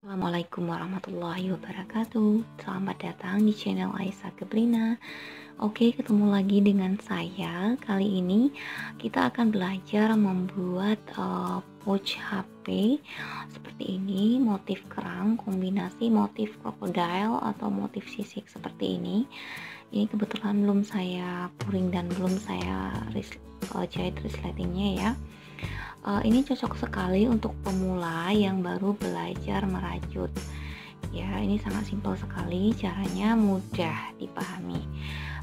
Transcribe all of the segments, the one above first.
Assalamualaikum warahmatullahi wabarakatuh. Selamat datang di channel Aisyah Gebrina. Oke, ketemu lagi dengan saya. Kali ini kita akan belajar membuat pouch HP seperti ini, motif kerang kombinasi motif krokodil atau motif sisik seperti ini. Ini kebetulan belum saya puring dan belum saya jahit resletingnya ya. Ini cocok sekali untuk pemula yang baru belajar merajut ya. Ini sangat simpel sekali, caranya mudah dipahami.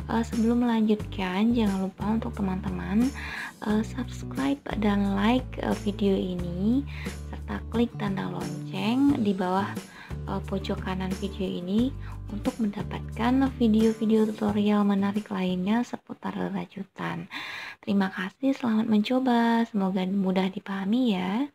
Sebelum melanjutkan, jangan lupa untuk teman-teman subscribe dan like video ini serta klik tanda lonceng di bawah pojok kanan video ini untuk mendapatkan video-video tutorial menarik lainnya seputar rajutan. Terima kasih, selamat mencoba, semoga mudah dipahami ya.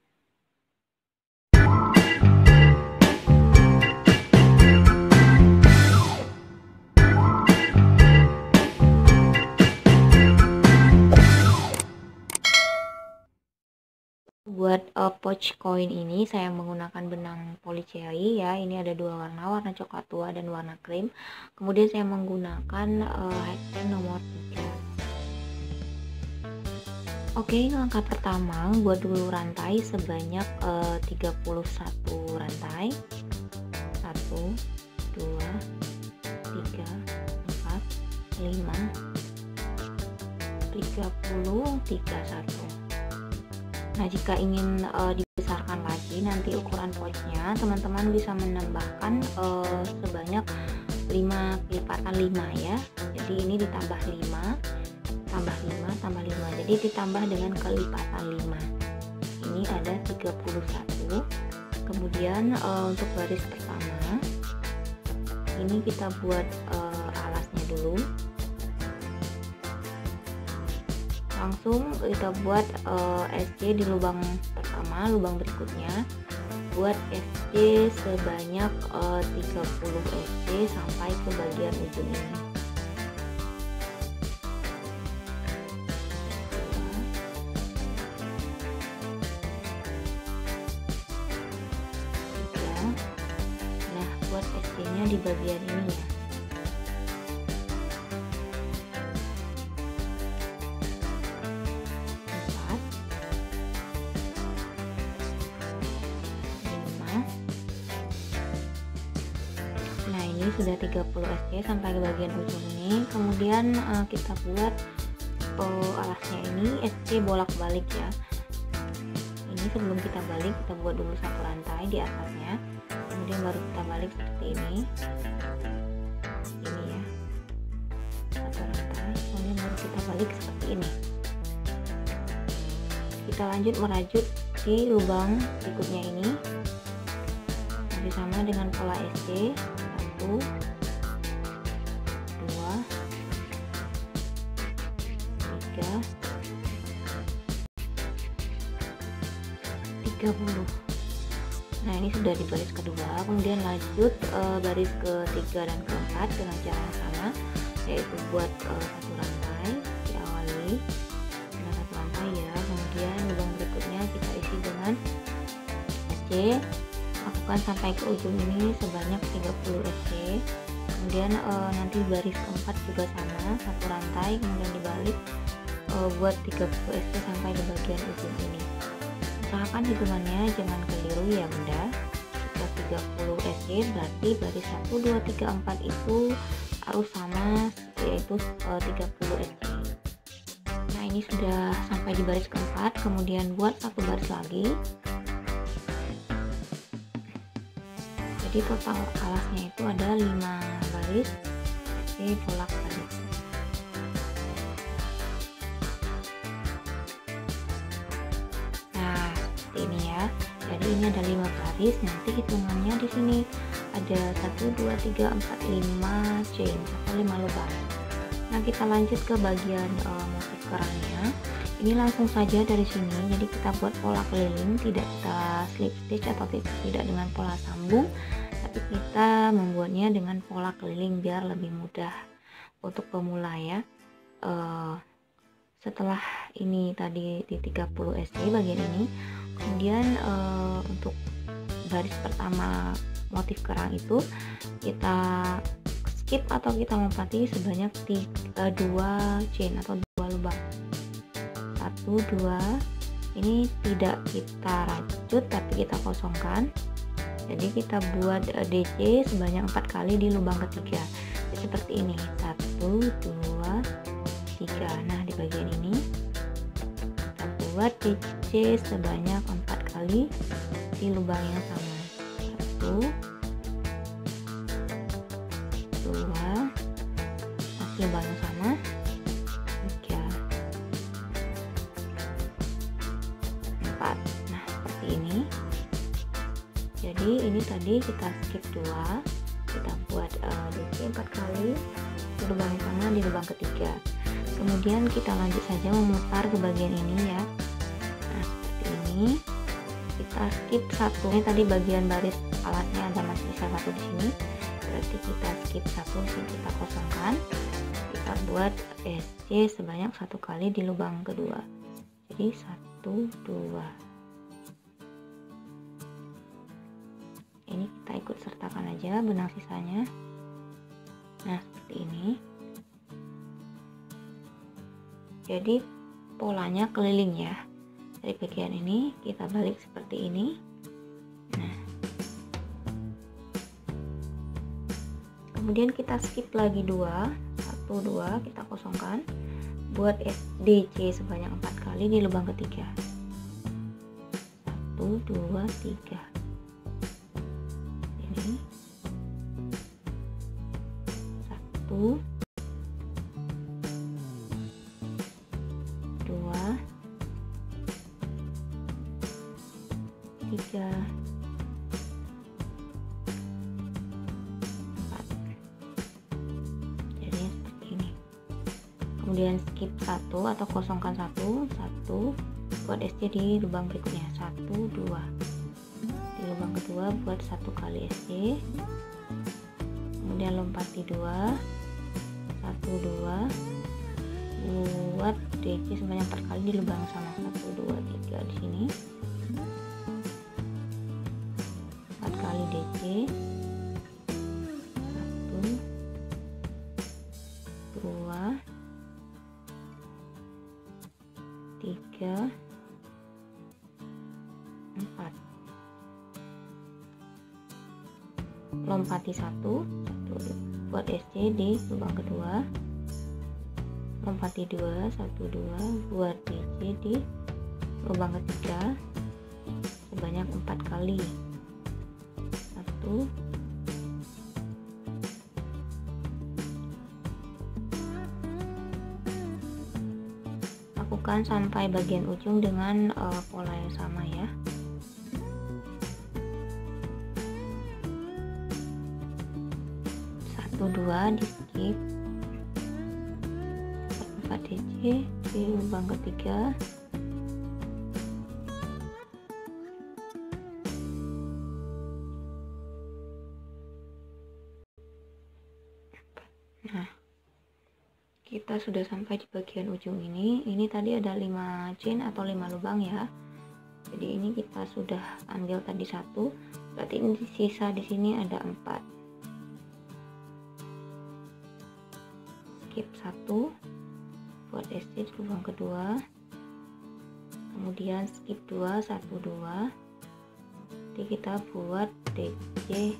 Buat pouch koin ini saya menggunakan benang polycherry ya. Ini ada dua warna, warna coklat tua dan warna krim. Kemudian saya menggunakan headband nomor 3. Oke, langkah pertama buat dulu rantai sebanyak 31 rantai. 1 2 3 4 5 31. Nah, jika ingin dibesarkan lagi nanti ukuran pouchnya, teman-teman bisa menambahkan sebanyak 5 kelipatan 5 ya. Jadi ini ditambah 5 tambah 5 tambah 5, jadi ditambah dengan kelipatan 5. Ini ada 31. Kemudian untuk baris pertama ini kita buat alasnya dulu. Langsung kita buat SC di lubang pertama, lubang berikutnya buat SC sebanyak 30 SC sampai ke bagian ujung ini. Nah, buat SC nya di bagian ini ya. Nah, ini sudah 30 SC sampai ke bagian ujung ini. Kemudian kita buat alasnya ini SC bolak-balik ya. Ini sebelum kita balik, kita buat dulu satu rantai di atasnya, kemudian baru kita balik seperti ini ya, satu rantai, kemudian baru kita balik seperti ini. Kita lanjut merajut di lubang berikutnya ini masih sama dengan pola SC. 1 2 3 30. Nah, ini sudah di baris kedua. Kemudian lanjut baris ketiga dan keempat dengan cara yang sama, yaitu buat satu rantai, diawali dengan satu rantai ya. Kemudian lubang berikutnya kita isi dengan SC, lakukan sampai ke ujung ini sebanyak 30 SC. Kemudian nanti baris keempat juga sama, satu rantai, kemudian dibalik buat 30 SC sampai di bagian ujung ini. Usahakan hitungannya jangan keliru ya bunda. Jika 30 SC berarti baris 1 2 3 4 itu harus sama, yaitu 30 SC. Nah, ini sudah sampai di baris keempat, kemudian buat satu baris lagi. Jadi total alasnya itu ada 5 baris SC bolak-balik. Ini ya. Jadi ini ada 5 baris, nanti hitungannya di sini ada 1 2 3 4 5 chain atau 5 lubang. Nah, kita lanjut ke bagian motif kerangnya. Ini langsung saja dari sini. Jadi kita buat pola keliling, tidak kita slip stitch atau tidak dengan pola sambung, tapi kita membuatnya dengan pola keliling biar lebih mudah untuk pemula ya. Setelah ini tadi di 30 SC bagian ini, kemudian untuk baris pertama motif kerang itu kita skip atau kita lompati sebanyak 2 chain atau 2 lubang. 1 2, ini tidak kita rajut tapi kita kosongkan. Jadi kita buat DC sebanyak 4 kali di lubang ketiga. Jadi seperti ini, 1 2 3. Nah, di bagian ini kita buat DC sebanyak 4 kali di lubang yang sama. 1 2, masih lubang yang sama, 3 4. Nah, seperti ini. Jadi ini tadi kita skip 2, kita buat DC 4 kali di lubang yang sama di lubang ketiga. Kemudian kita lanjut saja memutar ke bagian ini ya. Nah, seperti ini. Kita skip 1. Ini tadi bagian baris alatnya ada masih sisa 1 di sini. Berarti kita skip 1, kita kosongkan. Kita buat SC sebanyak 1 kali di lubang kedua. Jadi 1 2. Ini kita ikut sertakan aja benang sisanya. Nah, seperti ini. Jadi polanya keliling ya. Dari bagian ini kita balik seperti ini. Nah, kemudian kita skip lagi 2, 1 2, kita kosongkan. Buat DC sebanyak 4 kali di lubang ketiga. 1 2 3. Ini 1 2 3 4. Jadi seperti ini. Kemudian skip 1 atau kosongkan 1 buat SC di lubang berikutnya. 1 2. Di lubang kedua buat 1 kali SC. Kemudian lompati 2, 1 2, buat DC sebanyak 4 kali di lubang yang sama. 1 2 3 di sini. 4 kali DC. 1 2 3 4. Lompati 1 buat SC di lubang kedua. Lompati 2 1 2, buat DC di lubang ketiga sebanyak 4 kali. 1 lakukan sampai bagian ujung dengan pola yang sama ya. 1 2 di skip, 4 DC di lubang ketiga. Nah, kita sudah sampai di bagian ujung ini. Ini tadi ada 5 chain atau 5 lubang ya. Jadi ini kita sudah ambil tadi 1, berarti ini sisa di sini ada 4. Skip 1 buat SC di lubang kedua. Kemudian skip 2 1 2. Jadi kita buat DC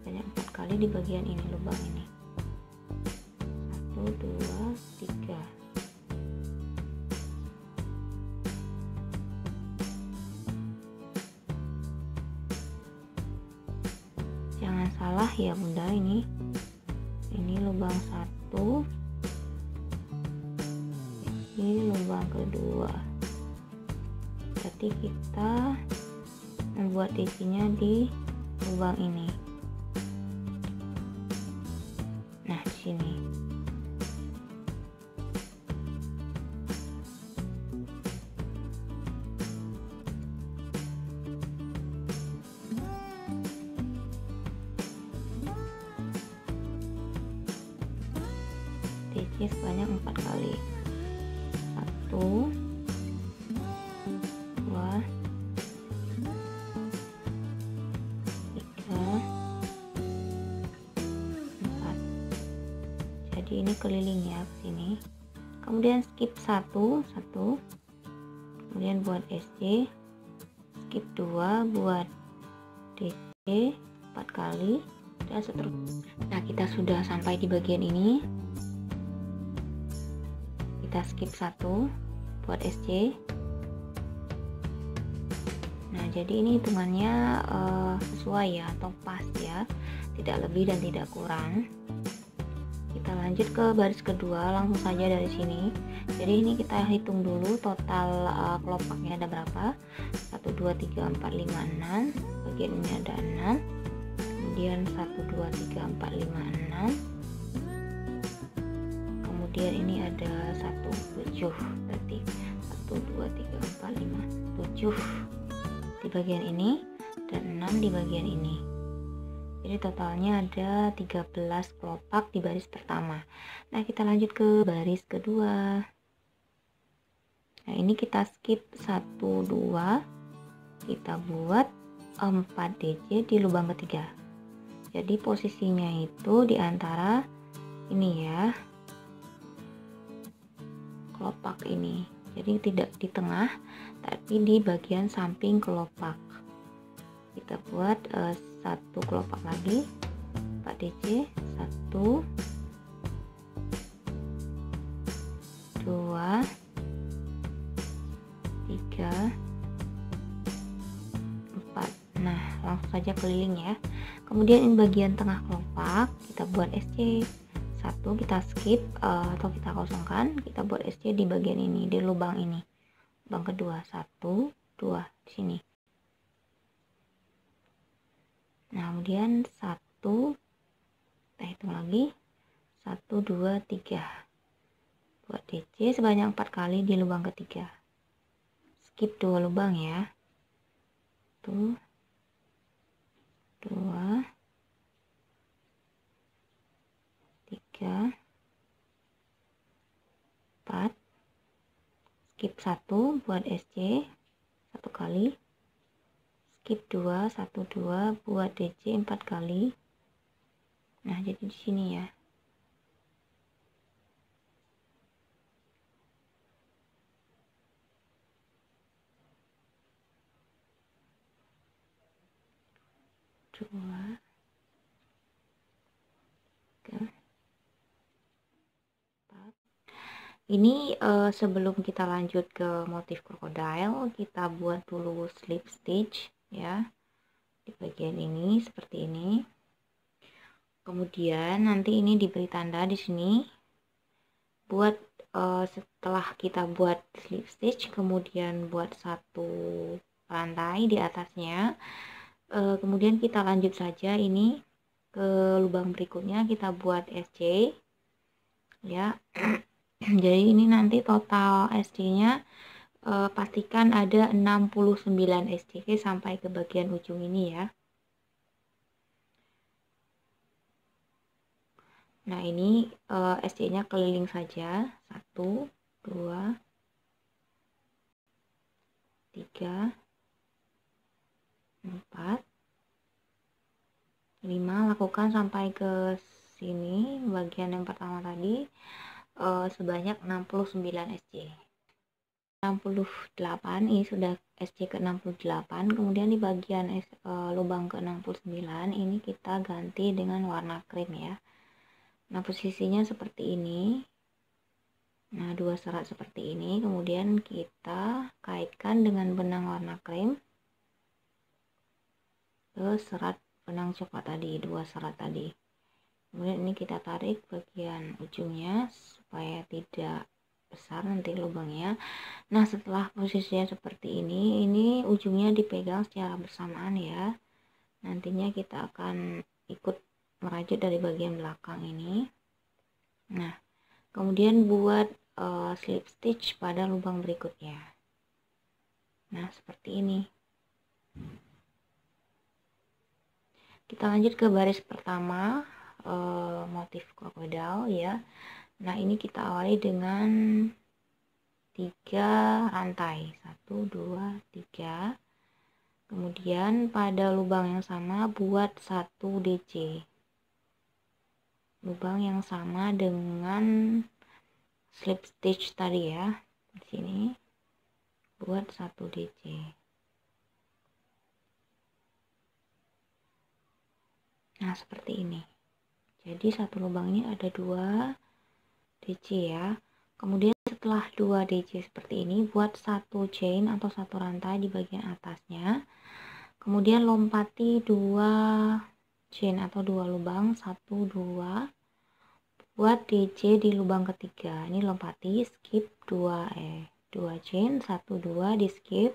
banyak 4 kali di bagian ini, lubang ini. 1 2 3. Jangan salah ya Bunda, ini lubang 1, ini lubang kedua. Berarti kita membuat DC-nya di lubang ini. Nah, di sini. DC sebanyak 4 kali. 1 2 jadi ini keliling ya ke sini. Kemudian skip 1, kemudian buat SC, skip 2 buat DC 4 kali, dan seterusnya. Nah, kita sudah sampai di bagian ini. Kita skip 1 buat SC. Nah, jadi ini hitungannya sesuai ya, atau pas ya, tidak lebih dan tidak kurang. Kita lanjut ke baris kedua, langsung saja dari sini. Jadi ini kita hitung dulu total kelopaknya ada berapa. 1 2 3 4 5 6. Bagian ini ada 6. Kemudian 1 2 3 4 5 6. Kemudian ini ada 1 7. Berarti 1 2 3 4 5 7 di bagian ini dan 6 di bagian ini. Jadi totalnya ada 13 kelopak di baris pertama. Nah, kita lanjut ke baris kedua. Nah, ini kita skip 1 2. Kita buat 4 DC di lubang ketiga. Jadi posisinya itu di antara ini ya, kelopak ini. Jadi tidak di tengah, tapi di bagian samping kelopak. Kita buat 1 kelopak lagi, 4 DC, 1 2 3 4. Nah, langsung saja keliling ya. Kemudian ini bagian tengah kelopak, kita buat SC 1, kita skip atau kita kosongkan, kita buat SC di bagian ini, di lubang ini, lubang kedua, 1 2 di sini. Nah, kemudian 1, kita hitung lagi, 1 2 3 buat DC sebanyak 4 kali di lubang ketiga. Skip 2 lubang ya, 1 2 3 4. Skip 1 buat SC 1 kali, skip 2 1 2 buat DC 4 kali. Nah, jadi di sini ya. Dua, tiga, 4. Ini sebelum kita lanjut ke motif krokodil, kita buat dulu slip stitch ya di bagian ini seperti ini. Kemudian nanti ini diberi tanda di sini buat setelah kita buat slip stitch, kemudian buat 1 rantai di atasnya. Kemudian kita lanjut saja ini ke lubang berikutnya, kita buat SC ya. Jadi ini nanti total SC nya pastikan ada 69 SC sampai ke bagian ujung ini ya. Nah, ini SC nya keliling saja, 1 2 3 4 5. Lakukan sampai ke sini bagian yang pertama tadi sebanyak 69 SC. 68 ini sudah SC ke 68. Kemudian di bagian lubang ke 69 ini kita ganti dengan warna krim ya. Nah, posisinya seperti ini. Nah, 2 serat seperti ini. Kemudian kita kaitkan dengan benang warna krim ke serat benang coklat tadi, 2 serat tadi. Kemudian ini kita tarik bagian ujungnya supaya tidak besar nanti lubangnya. Nah, setelah posisinya seperti ini ujungnya dipegang secara bersamaan ya. Nantinya kita akan ikut merajut dari bagian belakang ini. Nah, kemudian buat slip stitch pada lubang berikutnya. Nah, seperti ini. Kita lanjut ke baris pertama, motif krokodil ya. Nah, ini kita awali dengan 3 rantai, 1 2 3. Kemudian pada lubang yang sama buat 1 DC. lubang yang sama dengan slip stitch tadi ya. Di sini buat 1 DC. Nah, seperti ini. Jadi satu lubang ini ada 2 DC ya. Kemudian setelah 2 DC seperti ini, buat 1 chain atau 1 rantai di bagian atasnya. Kemudian lompati 2 chain atau 2 lubang, 1 2, buat DC di lubang ketiga. Ini lompati, skip 2 chain, 1 2 di skip,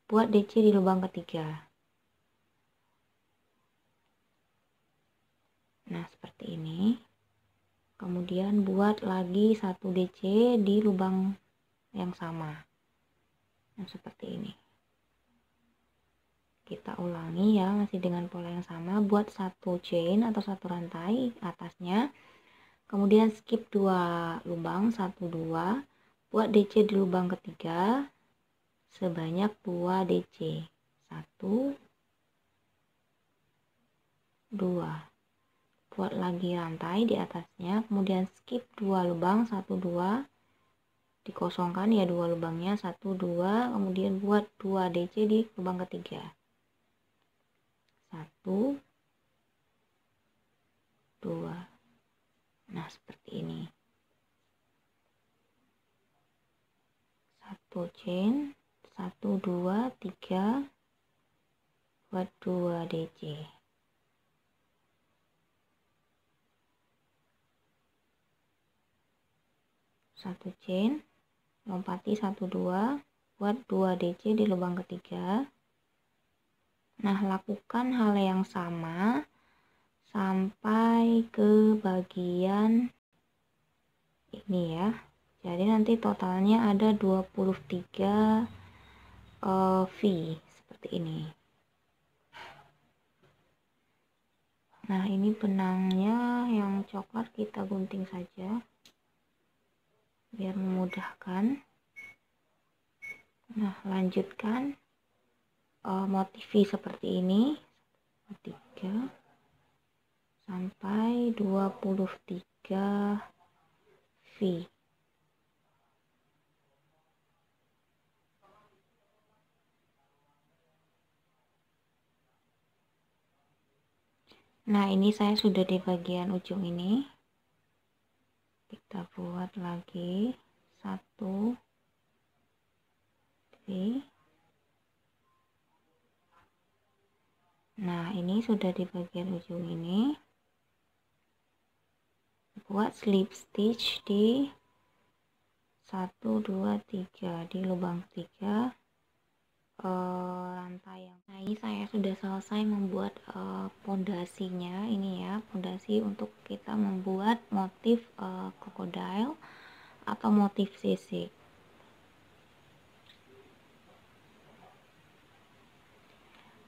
buat DC di lubang ketiga. Nah, seperti ini. Kemudian buat lagi 1 DC di lubang yang sama. Nah, seperti ini. Kita ulangi ya, masih dengan pola yang sama. Buat 1 chain atau 1 rantai atasnya. Kemudian skip 2 lubang, 1 2. Buat DC di lubang ketiga sebanyak 2 DC. 1 2. Buat lagi rantai di atasnya, kemudian skip 2 lubang, 1 2. Dikosongkan ya 2 lubangnya, 1 2, kemudian buat 2 DC di lubang ketiga. 1 2. Nah, seperti ini. 1 chain, 1 2 3, buat 2 DC. Satu chain, lompati 1 2, buat 2 DC di lubang ketiga. Nah, lakukan hal yang sama sampai ke bagian ini ya. Jadi nanti totalnya ada 23 V seperti ini. Nah, ini benangnya yang coklat kita gunting saja biar memudahkan. Nah, lanjutkan motif V seperti ini, 3 sampai 23 V. Nah, ini saya sudah di bagian ujung ini. Kita buat lagi 1 V. Nah, ini sudah di bagian ujung ini. Buat slip stitch di 1 2 3 di lubang 3 rantai yang. Nah, ini saya sudah selesai membuat pondasinya ini ya, pondasi untuk kita membuat motif crocodile atau motif sisik.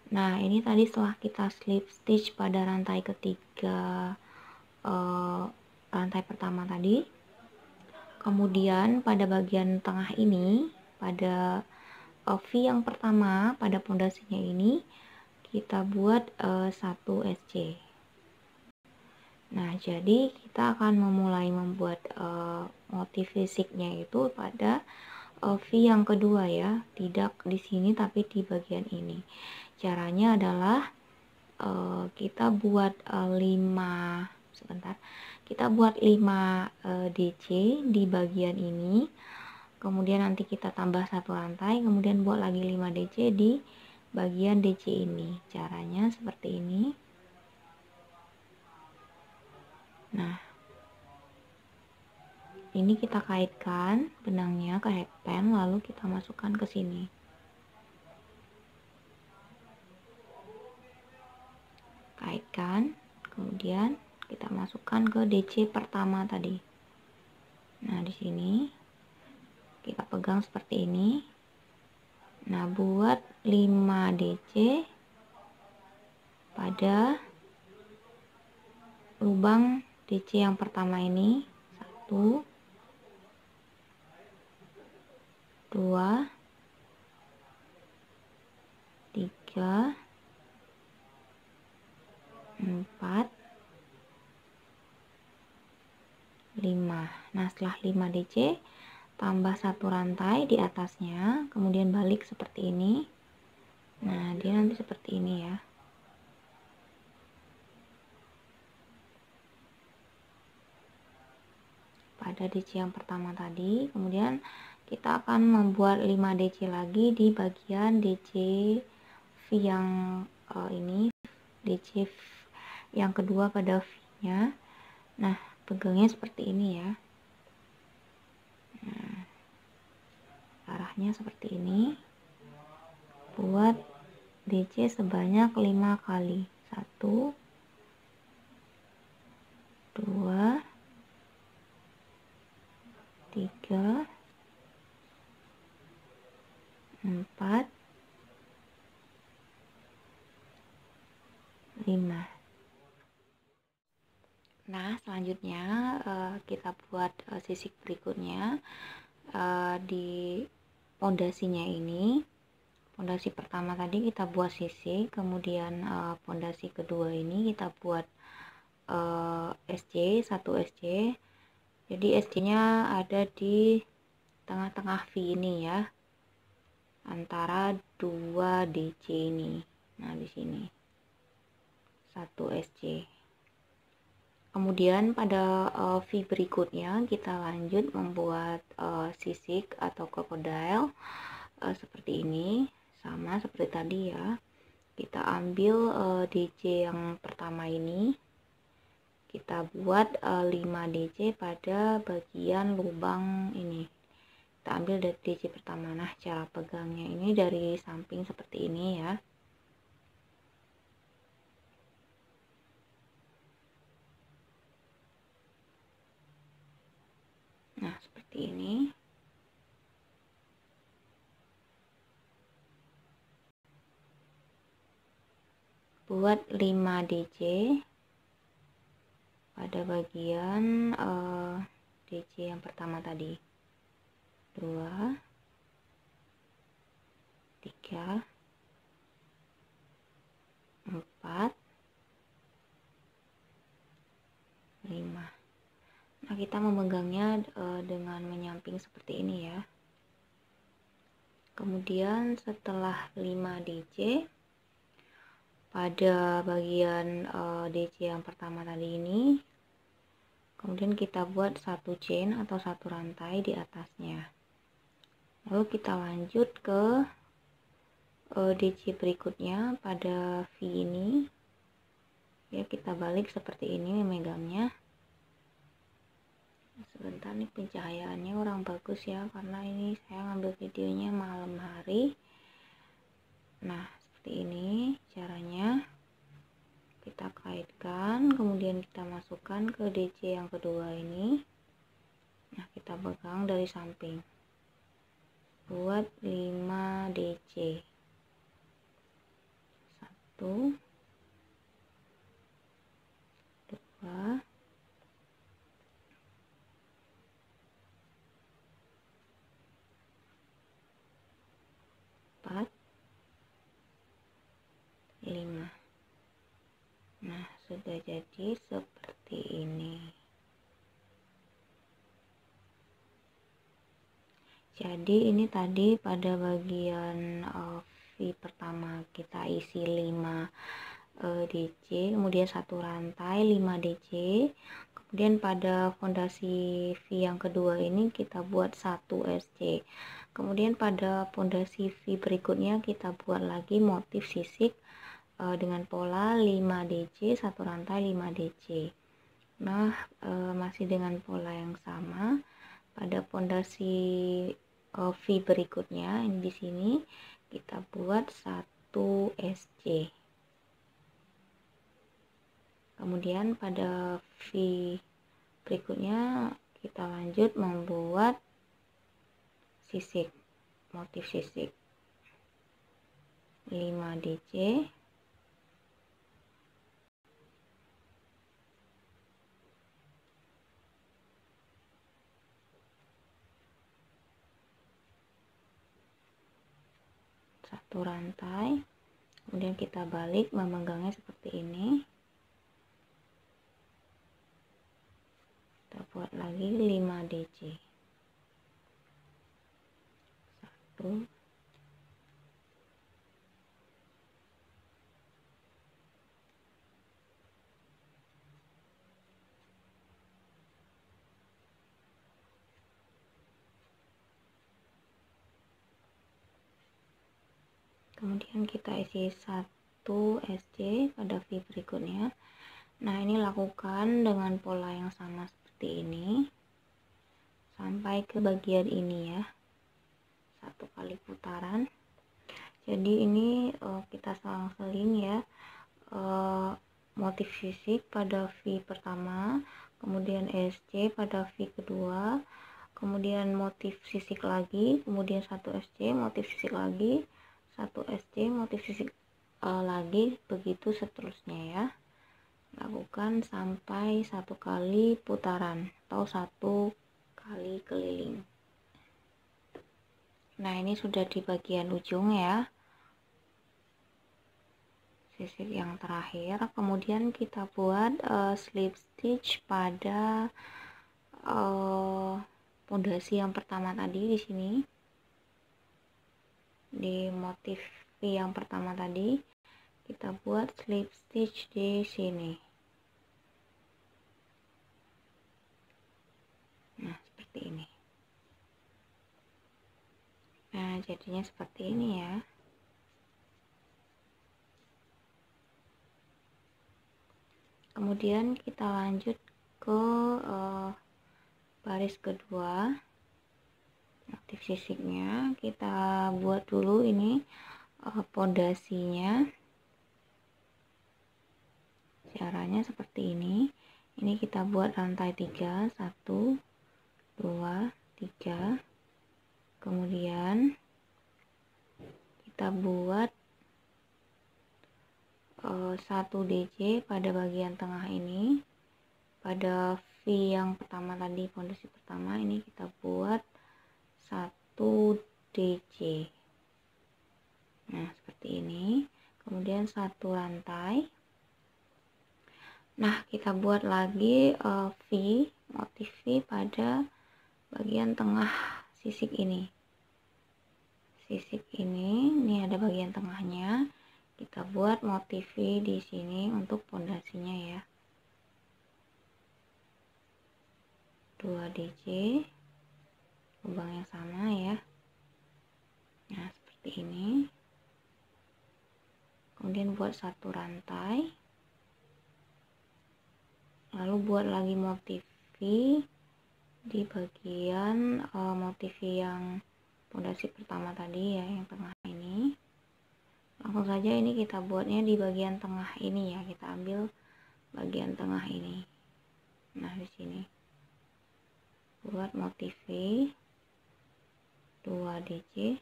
Nah, ini tadi setelah kita slip stitch pada rantai ketiga rantai pertama tadi, kemudian pada bagian tengah ini, pada V yang pertama pada pondasinya ini kita buat 1 SC. Nah, jadi kita akan memulai membuat motif fisiknya itu pada V yang kedua ya, tidak di sini tapi di bagian ini. Caranya adalah kita buat 5 kita buat 5 DC di bagian ini, kemudian nanti kita tambah 1 rantai, kemudian buat lagi 5 DC di bagian DC ini. Caranya seperti ini. Nah, ini kita kaitkan benangnya ke headband, lalu kita masukkan ke sini. Kaitkan, kemudian kita masukkan ke DC pertama tadi. Nah, di sini kita pegang seperti ini. Nah, buat 5 DC pada lubang DC yang pertama ini. 1 2 3 4 5. Nah, setelah 5 DC tambah satu rantai di atasnya, kemudian balik seperti ini. Nah, dia nanti seperti ini ya. Pada DC yang pertama tadi, kemudian kita akan membuat 5 DC lagi di bagian DC V yang ini, DC yang kedua pada V-nya. Nah, pegangnya seperti ini ya. Nah, arahnya seperti ini. Buat DC sebanyak 5 kali. 1 2 3 4 5. Nah, selanjutnya kita buat sisik berikutnya di pondasinya ini. Pondasi pertama tadi kita buat sisik, kemudian pondasi kedua ini kita buat SC, 1 SC. Jadi SC-nya ada di tengah-tengah V ini ya, antara 2 DC ini. Nah, di sini 1 SC. Kemudian pada V berikutnya kita lanjut membuat sisik atau crocodile seperti ini, sama seperti tadi ya. Kita ambil DC yang pertama ini, kita buat 5 DC pada bagian lubang ini. Kita ambil dari DC pertama. Nah, cara pegangnya ini dari samping seperti ini ya. Nah, seperti ini. Buat 5 DC pada bagian DC yang pertama tadi. 2 3 4 5. Nah, kita memegangnya dengan menyamping seperti ini ya. Kemudian setelah 5 DC pada bagian DC yang pertama tadi ini, kemudian kita buat satu chain atau satu rantai di atasnya. Lalu kita lanjut ke DC berikutnya pada V ini ya, kita balik seperti ini memegangnya. Sebentar nih, pencahayaannya kurang bagus ya, karena ini saya ngambil videonya malam hari. Nah, seperti ini caranya. Kita kaitkan, kemudian kita masukkan ke DC yang kedua ini. Nah, kita pegang dari samping. Buat 5 DC. 1 2 4 5. Nah, sudah jadi seperti ini. Jadi ini tadi pada bagian V pertama kita isi 5 DC, kemudian satu rantai 5 DC. Kemudian pada fondasi V yang kedua ini kita buat 1 SC. Kemudian pada fondasi V berikutnya kita buat lagi motif sisik dengan pola 5 DC, satu rantai 5 DC. Nah, masih dengan pola yang sama pada fondasi V berikutnya ini, di sini kita buat 1 SC. Kemudian pada V berikutnya kita lanjut membuat sisik, motif sisik 5 DC, satu rantai, kemudian kita balik memegangnya seperti ini. Kita buat lagi lagi 5 DC. 1, kemudian kita isi 1 SC pada V berikutnya. Nah, ini lakukan dengan pola yang sama seperti ini sampai ke bagian ini ya, 1 kali putaran. Jadi ini kita selang-seling ya, motif sisik pada V pertama, kemudian SC pada V kedua, kemudian motif sisik lagi, kemudian 1 SC motif sisik lagi, 1 SC motif sisik lagi, begitu seterusnya ya. Lakukan sampai 1 kali putaran atau 1 kali keliling. Nah, ini sudah di bagian ujung ya, sisik yang terakhir. Kemudian kita buat slip stitch pada pondasi yang pertama tadi. Di sini di motif V yang pertama tadi kita buat slip stitch di sini. Nah, seperti ini. Nah, jadinya seperti ini ya. Kemudian kita lanjut ke baris kedua. Motif sisiknya kita buat dulu ini pondasinya. Caranya seperti ini. Ini kita buat rantai 3, 1, 2, 3. Kemudian kita buat 1 DC pada bagian tengah ini. Pada V yang pertama tadi, pondasi pertama, ini kita buat 1 DC. Nah, seperti ini. Kemudian 1 rantai. Nah, kita buat lagi V, motif V pada bagian tengah sisik ini. Sisik ini ada bagian tengahnya. Kita buat motif V di sini untuk pondasinya ya. 2 DC, lubang yang sama ya. Nah, seperti ini. Kemudian buat 1 rantai. Lalu buat lagi motif V di bagian motif yang pondasi pertama tadi ya, yang tengah ini. Langsung saja ini kita buatnya di bagian tengah ini ya, kita ambil bagian tengah ini. Nah, di sini buat motif V 2 DC,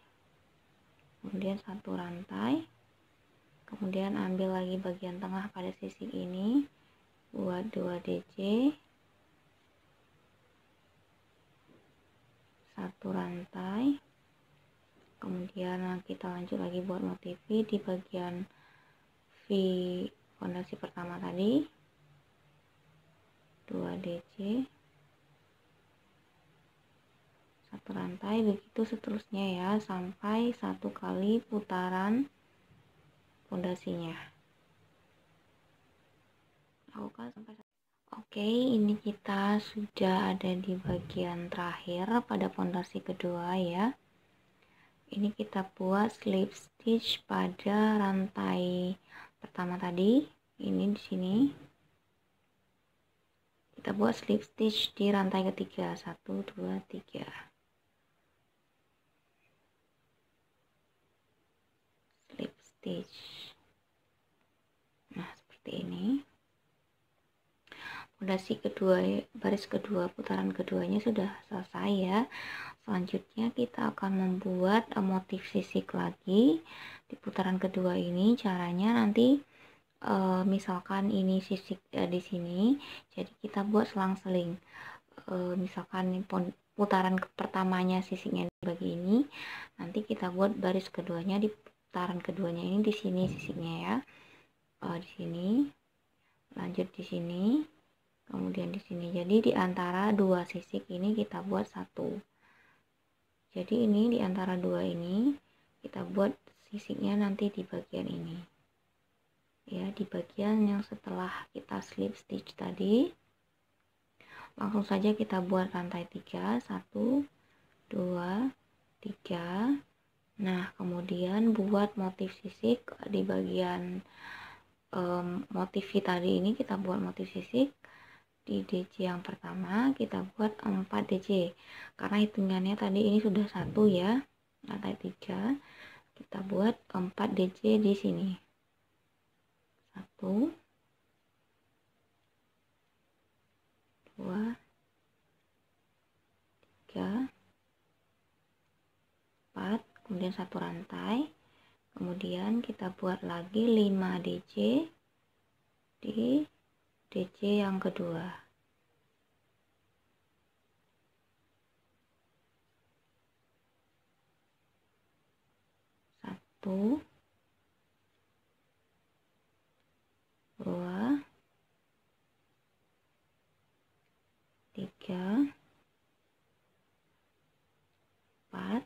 kemudian 1 rantai, kemudian ambil lagi bagian tengah pada sisi ini, buat 2 DC, 1 rantai, kemudian kita lanjut lagi buat motif V di bagian V fondasi pertama tadi, 2 DC, 1 rantai, begitu seterusnya ya, sampai 1 kali putaran fondasinya. Lakukan sampai. Oke, ini kita sudah ada di bagian terakhir pada fondasi kedua ya. Ini kita buat slip stitch pada rantai pertama tadi. Ini di sini. Kita buat slip stitch di rantai ketiga. 1, 2, 3. Slip stitch. Nah, seperti ini. Fondasi kedua, baris kedua, putaran keduanya sudah selesai ya. Selanjutnya kita akan membuat motif sisik lagi di putaran kedua ini. Caranya nanti misalkan ini sisik di sini, jadi kita buat selang-seling. Misalkan putaran pertamanya sisiknya bagi ini, nanti kita buat baris keduanya di putaran keduanya ini di sini sisiknya ya. Di sini, lanjut di sini. kemudian di sini. Jadi di antara dua sisik ini kita buat satu. Jadi ini di antara dua ini kita buat sisiknya nanti di bagian ini. Ya, di bagian yang setelah kita slip stitch tadi. Langsung saja kita buat rantai 3, 1, 2, 3. Nah, kemudian buat motif sisik di bagian motif tadi ini, kita buat motif sisik di DC yang pertama, kita buat 4 DC karena hitungannya tadi ini sudah 1 ya, rantai 3, kita buat 4 DC di sini. 1, 2, 3, 4, kemudian satu rantai, kemudian kita buat lagi 5 DC di DC yang kedua. 1, 2, 3, 4,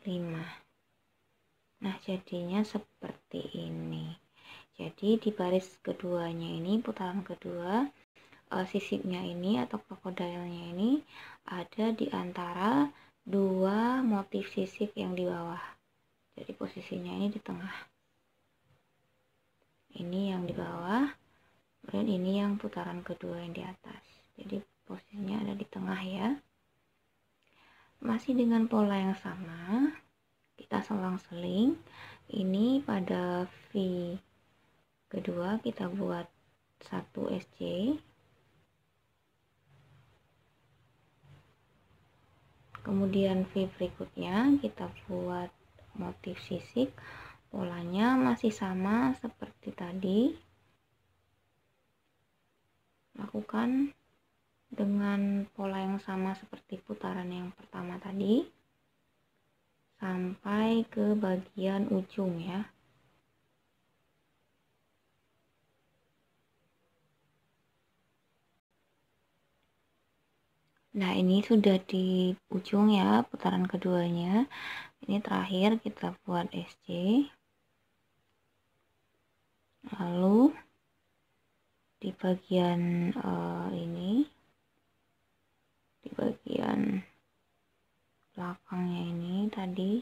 5. Nah, jadinya seperti ini. Jadi di baris keduanya ini, putaran kedua, sisiknya ini atau krokodilnya ini ada di antara dua motif sisik yang di bawah. Jadi posisinya ini di tengah. Ini yang di bawah, kemudian ini yang putaran kedua yang di atas. Jadi posisinya ada di tengah ya. Masih dengan pola yang sama, kita selang-seling. Ini pada V kedua kita buat 1 SC, kemudian V berikutnya kita buat motif sisik. Polanya masih sama seperti tadi, lakukan dengan pola yang sama seperti putaran yang pertama tadi sampai ke bagian ujung ya. Nah, ini sudah di ujung ya putaran keduanya. Ini terakhir kita buat SC, lalu di bagian ini, di bagian belakangnya ini tadi,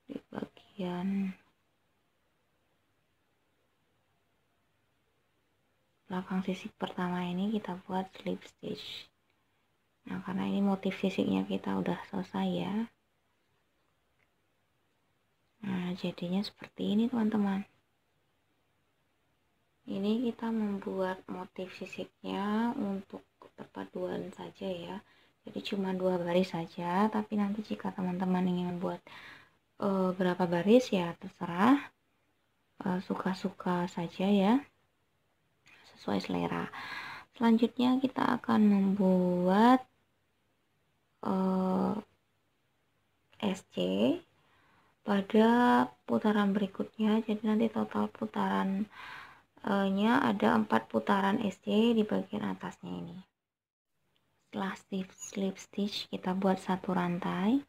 di bagian belakang sisik pertama ini kita buat slip stitch. Nah, karena ini motif sisiknya kita udah selesai ya. Nah, jadinya seperti ini teman-teman. Ini kita membuat motif sisiknya untuk perpaduan saja ya. Jadi cuma 2 baris saja, tapi nanti jika teman-teman ingin membuat berapa baris ya terserah, suka-suka saja ya, sesuai selera. Selanjutnya kita akan membuat SC pada putaran berikutnya. Jadi nanti total putarannya ada 4 putaran SC di bagian atasnya ini. Setelah slip stitch kita buat satu rantai,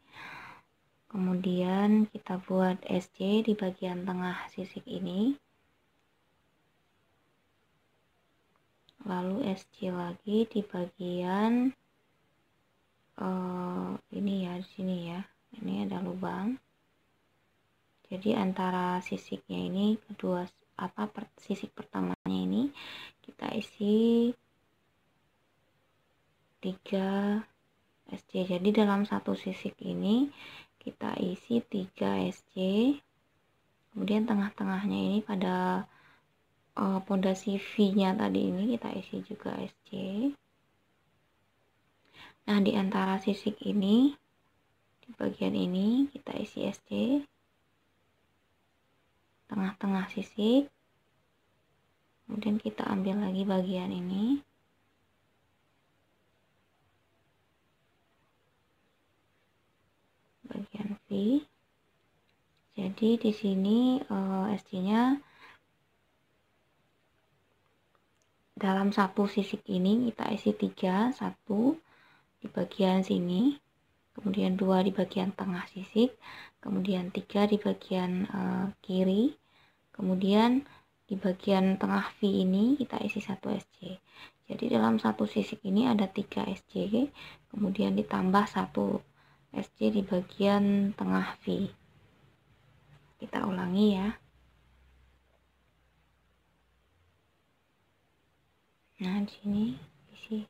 kemudian kita buat SC di bagian tengah sisik ini, lalu SC lagi di bagian ini ya, di sini ya, ini ada lubang. Jadi antara sisiknya ini kedua sisik pertamanya ini kita isi 3 SC. Jadi dalam satu sisik ini kita isi 3 SC. Kemudian tengah-tengahnya ini pada pondasi V-nya tadi ini kita isi juga SC. Nah, di antara sisik ini, di bagian ini kita isi SC. Tengah-tengah sisik. Kemudian kita ambil lagi bagian ini. Bagian V. Jadi di sini SC-nya dalam satu sisik ini kita isi 3, 1 di bagian sini, kemudian 2 di bagian tengah sisik, kemudian 3 di bagian kiri, kemudian di bagian tengah V ini kita isi 1 SC. Jadi dalam satu sisik ini ada 3 SC, kemudian ditambah 1 SC di bagian tengah V. Kita ulangi ya. Nah, di sini isi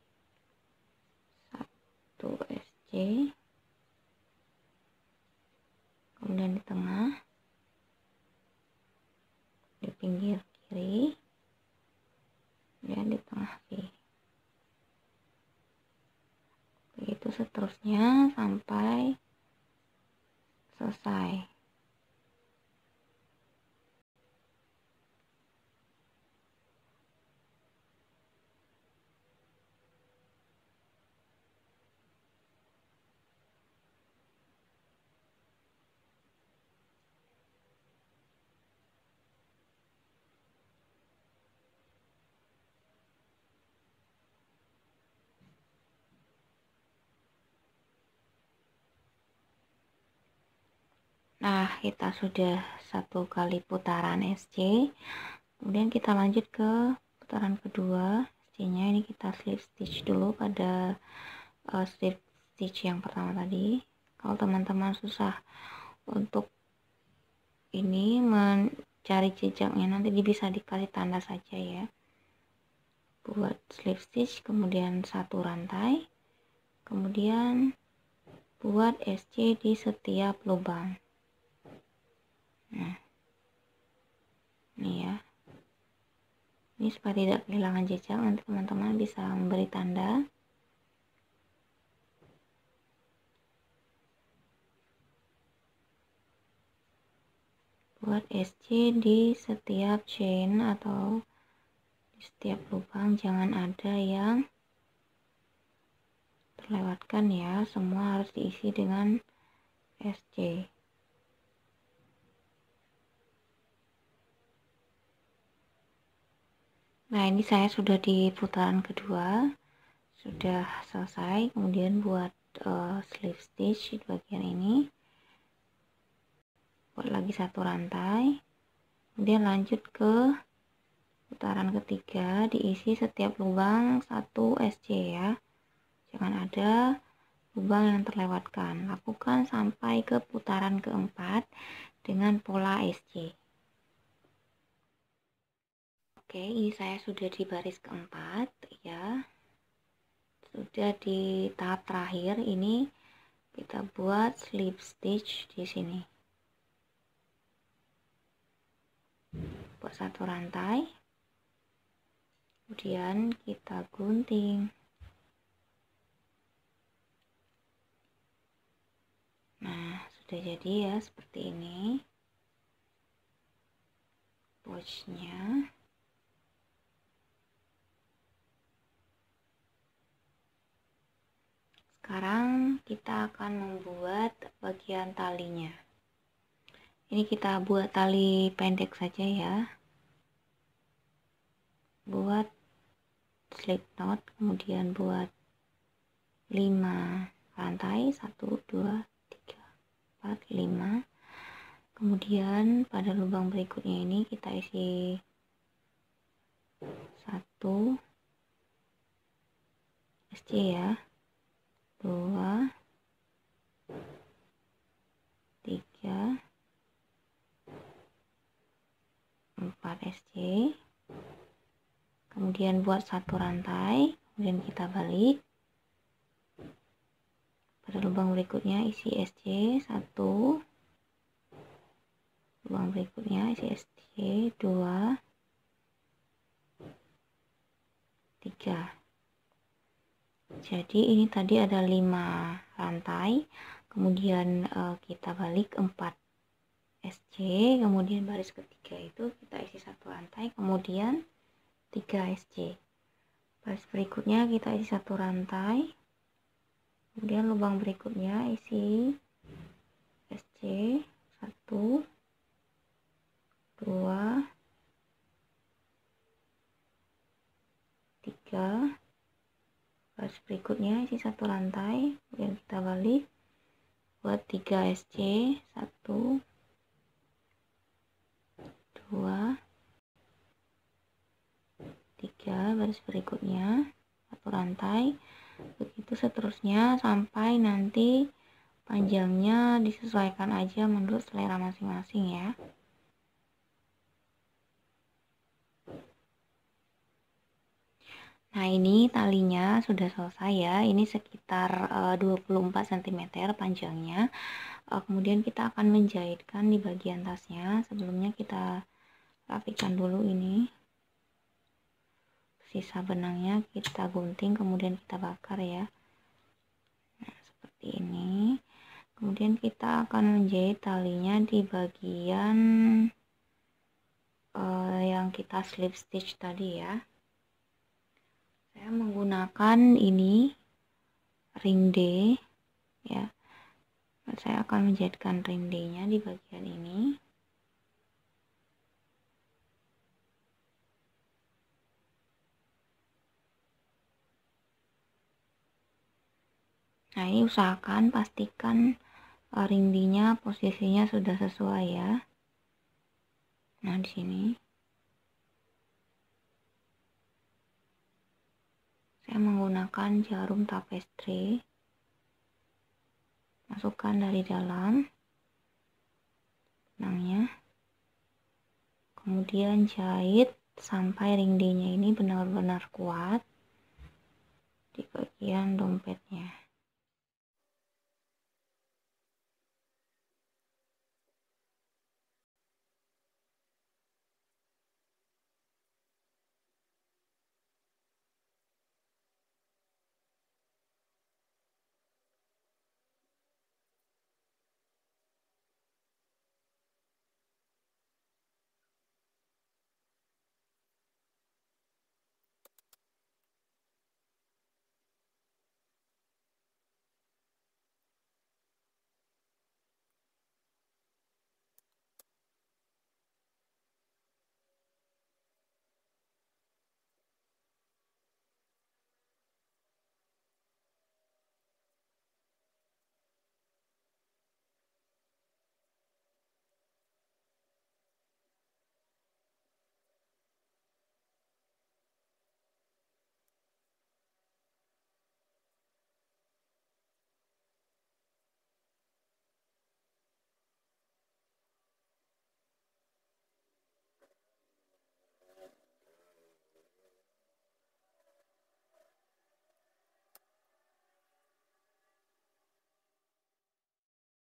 1 SC, kemudian di tengah, di pinggir kiri, dan di tengah V. Begitu seterusnya sampai selesai. Nah, kita sudah 1 kali putaran SC. Kemudian kita lanjut ke putaran kedua. SC-nya ini kita slip stitch dulu pada slip stitch yang pertama tadi. Kalau teman-teman susah untuk ini mencari jejaknya, nanti bisa dikasih tanda saja ya. Buat slip stitch, kemudian 1 rantai, kemudian buat SC di setiap lubang. Nah, ini ya, ini supaya tidak kehilangan jejak, nanti teman-teman bisa memberi tanda. Buat SC di setiap chain atau di setiap lubang, jangan ada yang terlewatkan ya, semua harus diisi dengan SC. Nah, ini saya sudah di putaran kedua, sudah selesai. Kemudian buat slip stitch di bagian ini, buat lagi 1 rantai, kemudian lanjut ke putaran ketiga, diisi setiap lubang 1 SC ya, jangan ada lubang yang terlewatkan. Lakukan sampai ke putaran keempat dengan pola SC. Oke, ini saya sudah di baris keempat ya, sudah di tahap terakhir. Ini kita buat slip stitch di sini, buat 1 rantai, kemudian kita gunting. Nah, sudah jadi ya, seperti ini pouchnya. Sekarang kita akan membuat bagian talinya. Ini kita buat tali pendek saja ya. Buat slip knot, kemudian buat 5 rantai, 1 2 3 4 5. Kemudian pada lubang berikutnya ini kita isi 1 SC ya, 2 3 4 SC, kemudian buat 1 rantai, kemudian kita balik. Pada lubang berikutnya isi SC 1, lubang berikutnya isi SC 2 3. Jadi ini tadi ada 5 rantai, kemudian kita balik 4 SC, kemudian baris ketiga itu kita isi 1 rantai, kemudian 3 SC. Baris berikutnya kita isi 1 rantai, kemudian lubang berikutnya isi SC 1 2 3 baris berikutnya isi satu rantai, kemudian kita balik buat 3 SC, 1 2 3 baris berikutnya satu rantai, begitu seterusnya sampai nanti panjangnya disesuaikan aja menurut selera masing-masing ya. Nah, ini talinya sudah selesai ya. Ini sekitar 24 cm panjangnya. Kemudian kita akan menjahitkan di bagian tasnya. Sebelumnya kita rapikan dulu ini. Sisa benangnya kita gunting, kemudian kita bakar ya. Nah, seperti ini. Kemudian kita akan menjahit talinya di bagian yang kita slip stitch tadi ya. Saya menggunakan ini ring D ya. Saya akan menjahitkan ring D nya di bagian ini. Nah, ini usahakan pastikan ring D nya posisinya sudah sesuai ya. Nah, di sini saya menggunakan jarum tapestry, masukkan dari dalam benangnya, kemudian jahit sampai ring D nya ini benar-benar kuat di bagian dompetnya.